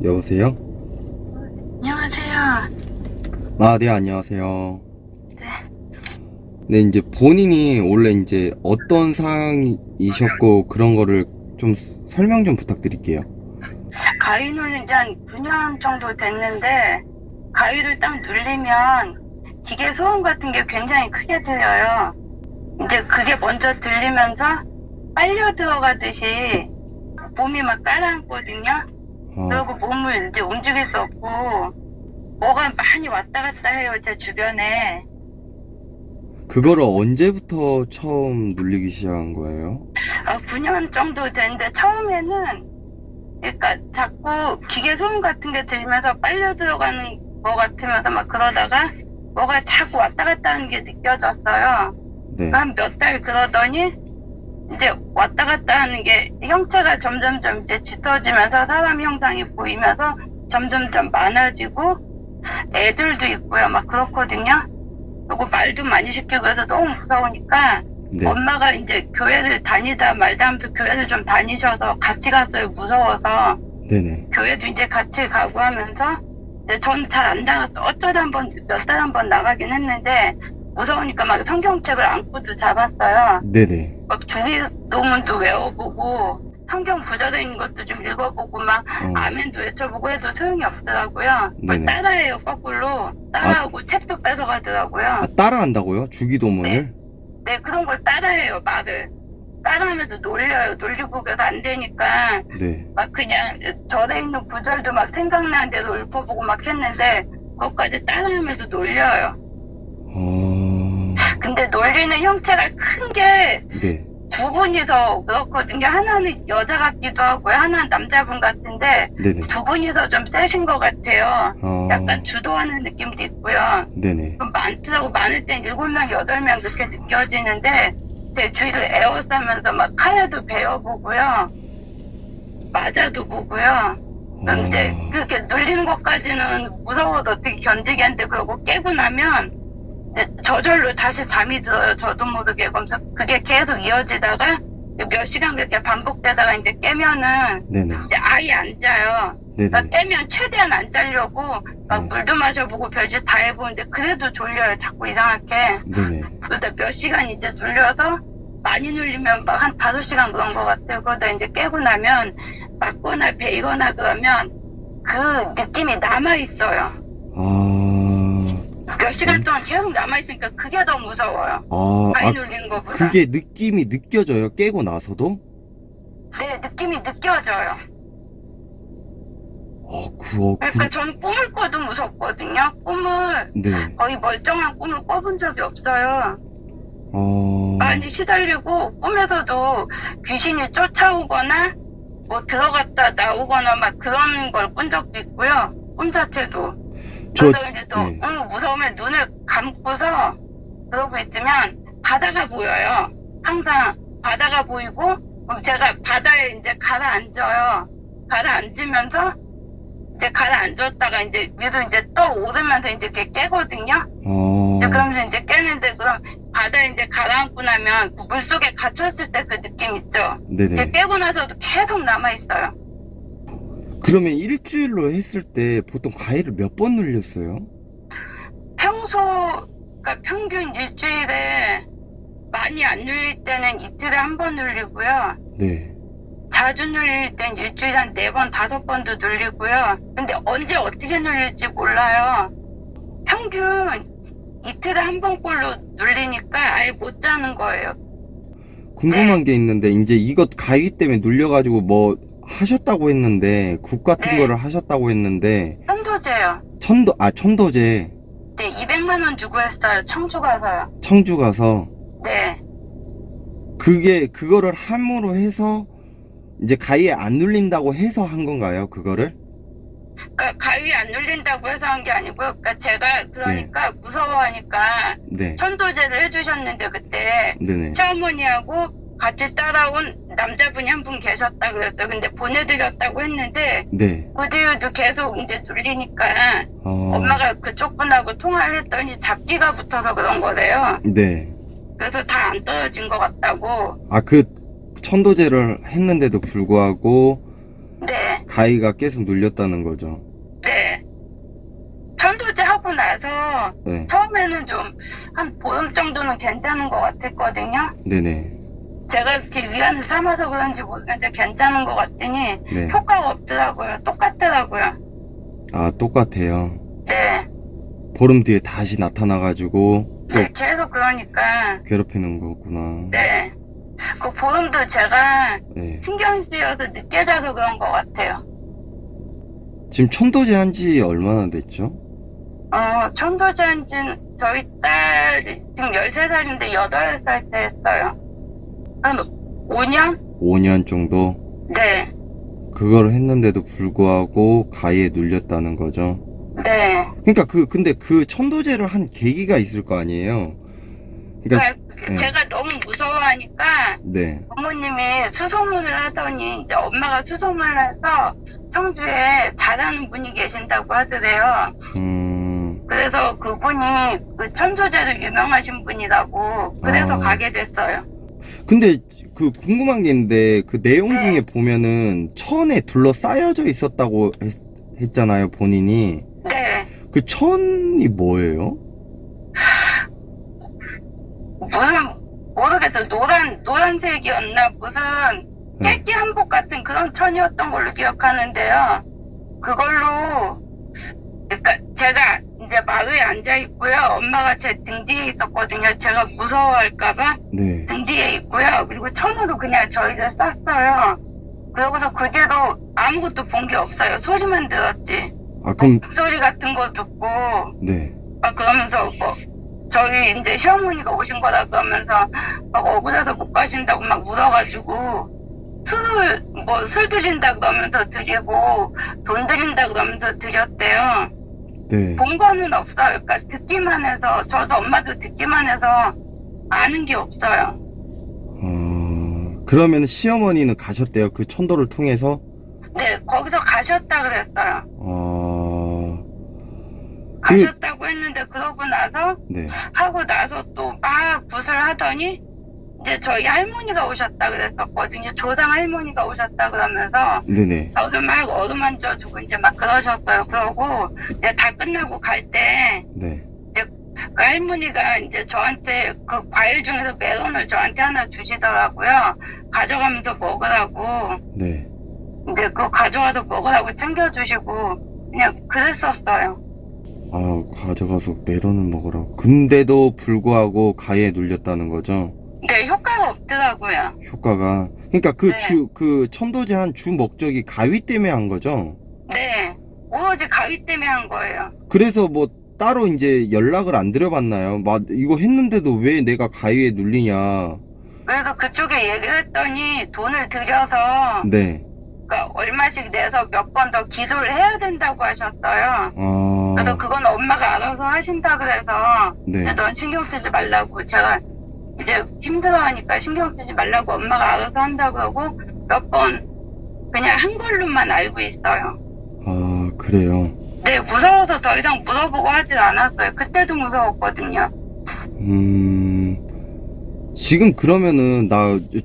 여보세요? 안녕하세요. 아, 네, 안녕하세요. 네. 네, 이제 본인이 원래 이제 어떤 상황이셨고 그런 거를 좀 설명 좀 부탁드릴게요. 가위는 이제 한 9년 정도 됐는데, 가위를 딱 눌리면 기계 소음 같은 게 굉장히 크게 들려요. 이제 그게 먼저 들리면서 빨려 들어가듯이 몸이 막 가라앉거든요. 그리고 몸을 이제 움직일 수 없고, 뭐가 많이 왔다 갔다 해요, 제 주변에. 그거를 언제부터 처음 눌리기 시작한 거예요? 9년 정도 됐는데, 처음에는, 그러니까 자꾸 기계 소음 같은 게 들리면서 빨려 들어가는 거 같으면서 막 그러다가, 뭐가 자꾸 왔다 갔다 하는 게 느껴졌어요. 네. 한 몇 달 그러더니, 이제 왔다 갔다 하는 게 형체가 점점점 이제 짙어지면서 사람 형상이 보이면서 점점점 많아지고 애들도 있고요. 막 그렇거든요. 그리고 말도 많이 시키고 해서 너무 무서우니까 네. 엄마가 이제 교회를 다니다 말다 하면서 교회를 좀 다니셔서 같이 갔어요. 무서워서. 네네. 교회도 이제 같이 가고 하면서 전 잘 안 나갔어. 어쩌다 몇 달 한 번 나가긴 했는데 무서우니까 막 성경책을 안고도 잡았어요. 네네. 막 주기 논문도 외워보고 성경 구절에 있는 것도 좀 읽어보고 막 아멘도 외쳐보고 해도 소용이 없더라고요. 네네. 막 따라해요. 거꾸로 따라하고 책도 뺏어가더라고요. 아, 따라한다고요? 주기도문을? 네, 그런 걸 따라해요. 말을 따라하면서 놀려요. 놀리고 그래서 안 되니까 네. 막 그냥 절에 있는 구절도 막 생각나는 대로 읊어보고 막 했는데 그것까지 따라하면서 놀려요. 아, 근데 놀리는 형태가 큰 게 네. 두 분이서 그렇거든요. 하나는 여자 같기도 하고요. 하나는 남자분 같은데 네네. 두 분이서 좀 세신 것 같아요. 아, 약간 주도하는 느낌도 있고요. 네네. 좀 많더라고. 많을 땐 7명, 8명 그렇게 느껴지는데 제 주위를 에워싸면서 막 칼에도 베어보고요. 맞아도 보고요. 그럼 이제 그렇게 놀리는 것까지는 무서워도 어떻게 견디겠는데 그러고 깨고 나면 이제 저절로 다시 잠이 들어요. 저도 모르게. 그러면서 그게 계속 이어지다가 몇 시간 그렇게 반복되다가 이제 깨면은 네네. 이제 아예 안 자요. 그러니까 네네. 깨면 최대한 안 자려고 막 네. 물도 마셔보고 별짓 다 해보는데 그래도 졸려요. 자꾸 이상하게. 네네. 그러다 몇 시간 이제 눌려서 많이 눌리면 막 한 5시간 그런 것 같아요. 그러다 이제 깨고 나면 맞거나 베이거나 그러면 그 느낌이 남아있어요. 아, 몇 시간 동안 계속 남아있으니까 그게 더 무서워요. 아, 많이 아, 눌리는 것보다. 그게 느낌이 느껴져요? 깨고 나서도? 네, 느낌이 느껴져요. 그러니까 저는 꿈을 꿔도 무섭거든요. 꿈을 네. 거의 멀쩡한 꿈을 꿔본 적이 없어요. 어, 많이 시달리고 꿈에서도 귀신이 쫓아오거나 뭐 들어갔다 나오거나 막 그런 걸 꾼 적도 있고요. 꿈 자체도. 저, 그러다 이제 또 네. 무서우면 눈을 감고서 그러고 있으면 바다가 보여요. 항상 바다가 보이고 그럼 제가 바다에 이제 가라앉아요. 가라앉으면서 이제 가라앉았다가 이제 위로 이제 떠오르면서 이제 이렇게 깨거든요. 이제 그러면서 이제 깨는데 그럼 바다에 이제 가라앉고 나면 그 물속에 갇혔을 때 그 느낌 있죠. 이제 네네. 깨고 나서도 계속 남아있어요. 그러면 일주일로 했을 때 보통 과일을 몇 번 눌렸어요? 그러니까 평균 일주일에 많이 안 눌릴 때는 이틀에 한 번 눌리고요. 네. 자주 눌릴 땐 일주일에 한 4번, 5번도 눌리고요. 근데 언제 어떻게 눌릴지 몰라요. 평균 이틀에 한 번꼴로 눌리니까 아예 못 자는 거예요. 궁금한 게 있는데, 이제 이것 가위 때문에 눌려가지고 뭐 하셨다고 했는데, 국 같은 네. 거를 하셨다고 했는데, 천도제요. 천도제, 네, 200만 원 주고 했어요. 청주 가서요. 청주 가서, 네. 그거를 함으로 해서, 이제 가위에 안 눌린다고 해서 한 건가요, 그거를? 그러니까 가위 안 눌린다고 해서 한 게 아니고요. 그러니까 제가 그러니까 무서워하니까 네. 천도제를 해주셨는데 그때 네네. 시어머니하고 같이 따라온 남자분이 한 분 계셨다 그랬어요. 근데 보내드렸다고 했는데 네. 그 뒤에도 계속 이제 눌리니까 어, 엄마가 그쪽 분하고 통화를 했더니 잡기가 붙어서 그런 거래요. 네. 그래서 다 안 떨어진 것 같다고. 아, 그 천도제를 했는데도 불구하고 네, 가위가 계속 눌렸다는 거죠. 네. 천도제 하고 나서 네. 처음에는 좀 한 보름 정도는 괜찮은 것 같았거든요. 네네. 제가 이렇게 위안을 삼아서 그런지 모르겠는데 괜찮은 것 같더니 네. 효과가 없더라고요. 똑같더라고요. 아, 똑같아요. 네. 보름 뒤에 다시 나타나가지고 또 네, 계속 그러니까. 괴롭히는 거구나. 네. 그 보름도 제가 네. 신경 쓰여서 늦게 자서 그런 것 같아요. 지금 천도제 한 지 얼마나 됐죠? 천도제 한 지는 저희 딸이 지금 13살인데 8살 때 했어요. 한 5년? 5년 정도? 네. 그걸 했는데도 불구하고 가위에 눌렸다는 거죠. 네. 그러니까 근데 그 천도제를 한 계기가 있을 거 아니에요? 그러니까, 네. 제가 너무 무서워하니까 네. 부모님이 수소문을 하더니 이제 엄마가 수소문을 해서 청주에 잘하는 분이 계신다고 하더래요. 그래서 그분이 그 천도제로 유명하신 분이라고 그래서 아. 가게 됐어요. 근데 그 궁금한 게 있는데 그 내용 네. 중에 보면은 천에 둘러싸여져 있었다고 했잖아요, 본인이. 네. 그 천이 뭐예요? 모르겠어요. 노란색이었나 무슨 네. 깨끼 한복 같은 그런 천이었던 걸로 기억하는데요. 그걸로 그러니까 제가 이제 마루에 앉아 있고요. 엄마가 제 등 뒤에 있었거든요. 제가 무서워할까봐 네. 등 뒤에 있고요. 그리고 천으로 그냥 저희를 쐈어요. 그러고서 그 뒤로 아무것도 본 게 없어요. 소리만 들었지. 아, 그럼, 목소리 같은 거 듣고 네. 막 그러면서 뭐 저희 이제 시어머니가 오신 거라 그러면서 막 억울해서 못 가신다고 막 울어가지고 술 드린다 그러면서 드리고 돈 드린다 그러면서 드렸대요. 네. 본 거는 없어요. 그러니까 듣기만 해서 저도 엄마도 듣기만 해서 아는 게 없어요. 그러면 시어머니는 가셨대요? 그 천도를 통해서? 네, 거기서 가셨다 그랬어요. 가셨다고 했는데 그러고 나서 네. 하고 나서 또 막 굿을 하더니 이제 저희 할머니가 오셨다 그랬었거든요. 조상 할머니가 오셨다 그러면서 네네. 저도 막 어루만져주고 이제 막 그러셨어요. 그러고 이제 다 끝나고 갈 때 네. 그 할머니가 이제 저한테 그 과일 중에서 메론을 저한테 하나 주시더라고요. 가져가면서 먹으라고. 네. 이제 그거 가져와서 먹으라고 챙겨주시고 그냥 그랬었어요. 아, 가져가서 메론을 먹으라고. 근데도 불구하고 가위에 눌렸다는 거죠? 네, 효과가 없더라고요. 효과가. 그러니까 그 네. 그 천도제 한 주 목적이 가위 때문에 한 거죠? 네, 오로지 가위 때문에 한 거예요. 그래서 뭐 따로 이제 연락을 안 드려봤나요? 이거 했는데도 왜 내가 가위에 눌리냐? 그래서 그쪽에 얘기를 했더니 돈을 들여서 네. 그러니까 얼마씩 내서 몇 번 더 기도를 해야 된다고 하셨어요. 아, 그래서 그건 엄마가 알아서 하신다 그래서 네. 이제 넌 신경 쓰지 말라고 제가 이제 힘들어하니까 신경 쓰지 말라고 엄마가 알아서 한다 그러고 몇 번 그냥 한 걸로만 알고 있어요. 아, 그래요. 네, 무서워서 더 이상 물어보고 하질 않았어요. 그때도 무서웠거든요. 지금 그러면은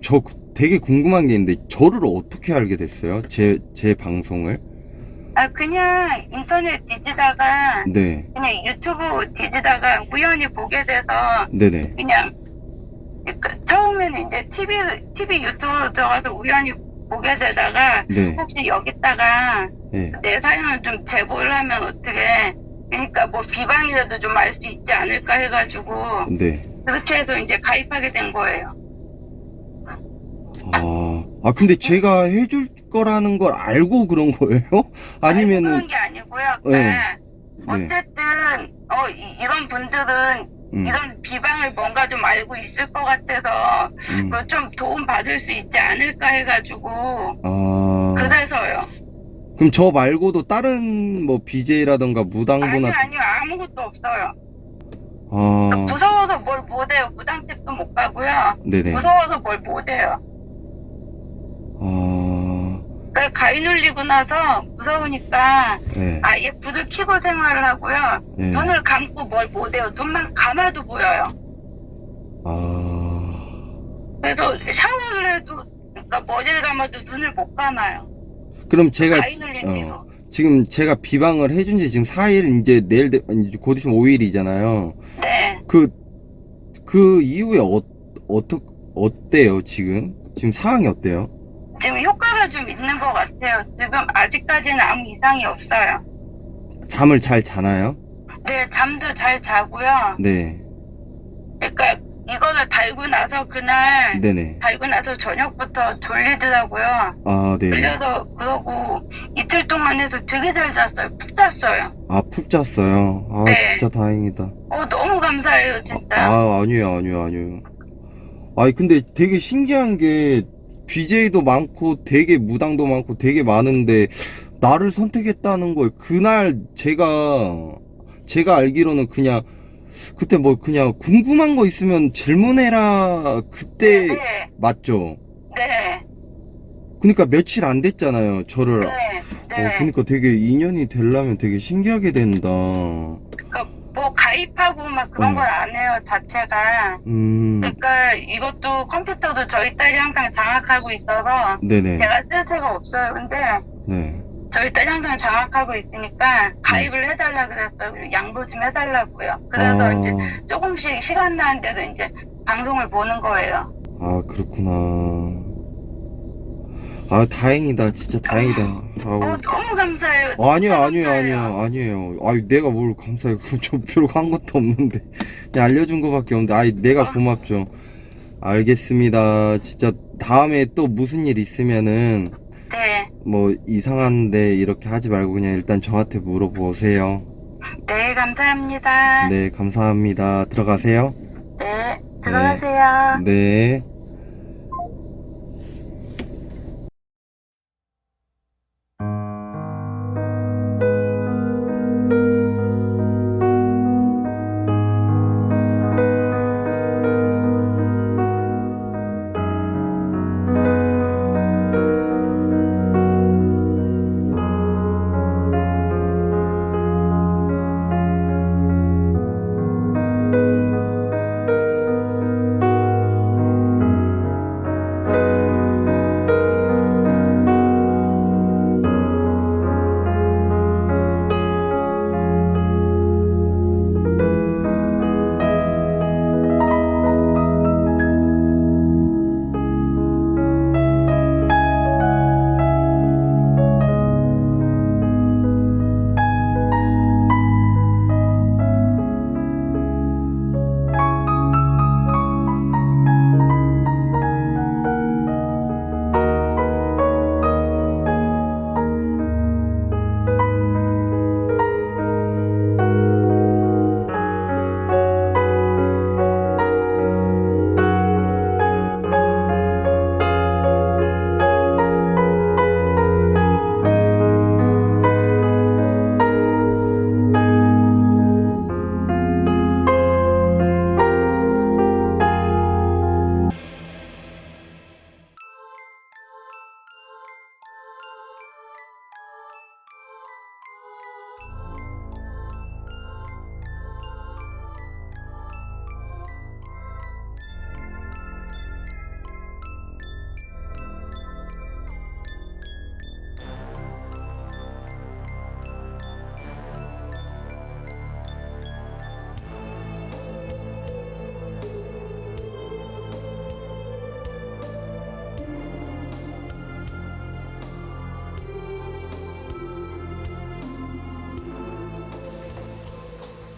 저 되게 궁금한 게 있는데 저를 어떻게 알게 됐어요? 제 방송을? 아, 그냥 인터넷 뒤지다가 네. 그냥 유튜브 뒤지다가 우연히 보게 돼서 네네. 그냥 그러니까 처음에는 이제 TV 유튜브 들어가서 우연히 보게 되다가 네. 혹시 여기다가 네. 내 사연을 좀 제보를 하면 어떻게 그러니까 뭐 비방이라도 좀 알 수 있지 않을까 해가지고 네. 그렇게 해서 이제 가입하게 된 거예요. 근데 제가 해줄 거라는 걸 알고 그런 거예요? 아니면은, 그런 게 아니고요. 네. 어쨌든 이런 분들은 이런 비방을 뭔가 좀 알고 있을 것 같아서 좀 도움 받을 수 있지 않을까 해가지고 그래서요. 그럼 저 말고도 다른 뭐 BJ라던가 무당분한테 아니요 아무것도 없어요. 무서워서 뭘 못해요. 무당집도 못 가고요. 네네. 무서워서 뭘 못해요. 그러니까 가위 눌리고 나서 무서우니까 네. 아예 불을 켜고 생활을 하고요. 네. 눈을 감고 뭘 못해요. 눈만 감아도 보여요. 그래서 샤워를 해도 그러니까 머리를 감아도 눈을 못 감아요. 그럼 제가 가위 눌린 뒤로. 지금 제가 비방을 해준 지 지금 4일, 이제 이제 곧 있으면 5일이잖아요. 네. 그 이후에 어때요, 지금? 지금 상황이 어때요? 지금 효과가 좀 있는 것 같아요. 지금 아직까지는 아무 이상이 없어요. 잠을 잘 자나요? 네, 잠도 잘 자고요. 네. 그러니까 이거를 달고 나서 그날 네네. 달고 나서 저녁부터 졸리더라고요. 네. 졸려서 그러고 이틀 동안 해서 되게 잘 잤어요. 푹 잤어요. 푹 잤어요. 네. 진짜 다행이다. 너무 감사해요, 진짜. 아니에요. 아니, 근데 되게 신기한 게, BJ도 많고, 되게 무당도 많고, 되게 많은데, 나를 선택했다는 거예요. 그날 제가 알기로는 그냥, 그때 뭐 그냥 궁금한 거 있으면 질문해라. 그때, 네. 맞죠? 네. 그러니까 며칠 안 됐잖아요. 저를. 네. 그러니까 되게 인연이 되려면 되게 신기하게 된다. 그러니까 뭐 가입하고 막 그런 걸 안 해요, 자체가. 그러니까 이것도 컴퓨터도 저희 딸이 항상 장악하고 있어서 네네. 제가 쓸 새가 없어요. 근데 네. 저희 딸이 항상 장악하고 있으니까 가입을 해달라 그랬어요. 그리고 양보 좀 해달라고요. 그래서 이제 조금씩 시간 나는 대로 이제 방송을 보는 거예요. 그렇구나. 다행이다. 진짜 다행이다. 너무 감사해요. 아니에요. 내가 뭘 감사해. 저 별로 한 것도 없는데. 그냥 알려준 거밖에 없는데. 내가 고맙죠. 알겠습니다. 진짜 다음에 또 무슨 일 있으면은 네. 뭐 이상한데 이렇게 하지 말고 그냥 일단 저한테 물어보세요. 네, 감사합니다. 네, 감사합니다. 들어가세요. 네, 들어가세요. 네.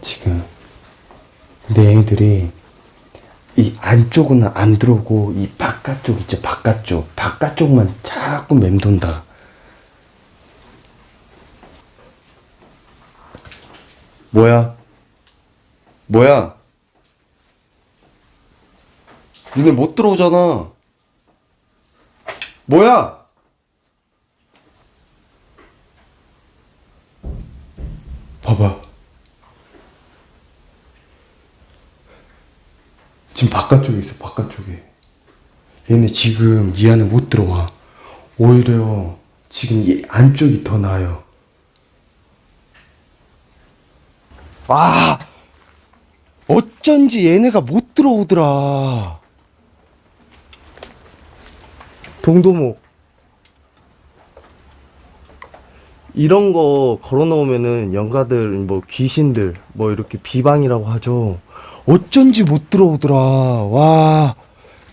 지금 내 애들이 이 안쪽은 안 들어오고 이 바깥쪽 있죠, 바깥쪽만 자꾸 맴돈다. 뭐야? 니네 못 들어오잖아. 뭐야? 봐봐. 지금 바깥쪽에 있어, 바깥쪽에. 얘네 지금 이 안에 못 들어와. 오히려 지금 이 안쪽이 더 나아요. 아! 어쩐지 얘네가 못 들어오더라. 동도목. 이런 거 걸어놓으면은 영가들, 뭐 귀신들, 뭐 이렇게 비방이라고 하죠. 어쩐지 못 들어오더라. 와,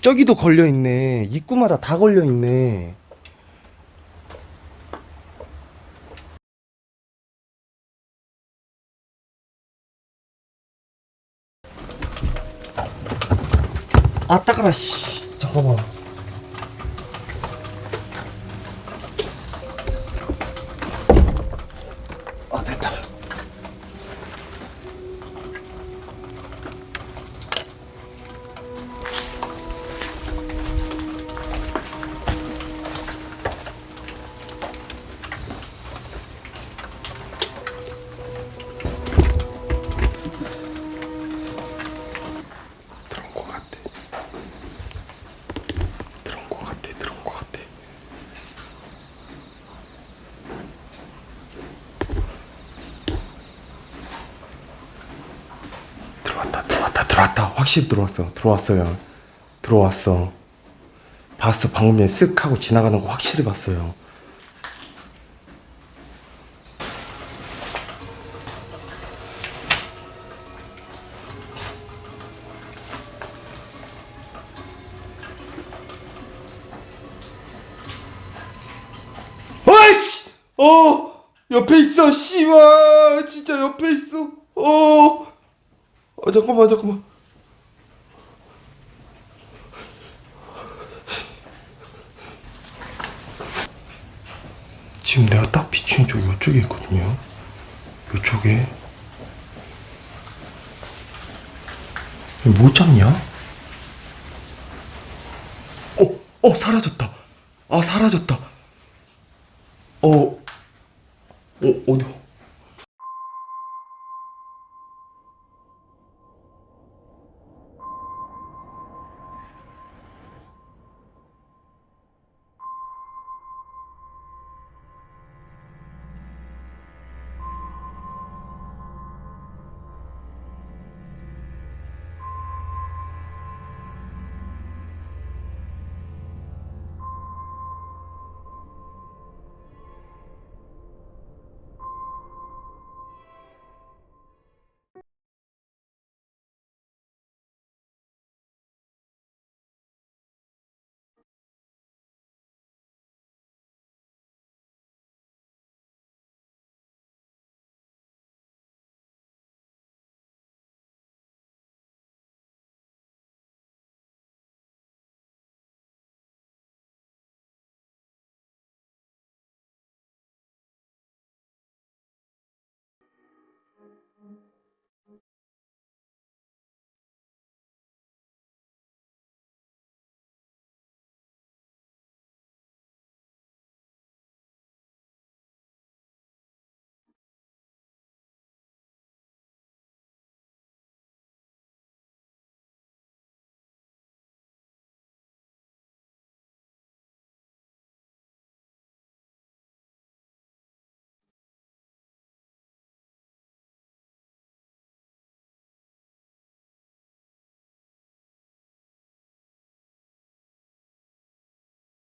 저기도 걸려있네. 입구마다 다 걸려있네. 아, 따가라, 씨. 잠깐만. 아, 됐다. 들어온 것 같아. 들어온 것 같아. 들어왔다. 확실히 들어왔어요. 들어왔어. 봤어. 방금 전에 쓱 하고 지나가는 거 확실히 봤어요. 아이씨! 옆에 있어, 씨발! 진짜 옆에 있어. 잠깐만. 지금 내가 딱 비추는 쪽 이쪽에 있거든요. 이쪽에. 못 잡냐? 사라졌다. 아, 사라졌다.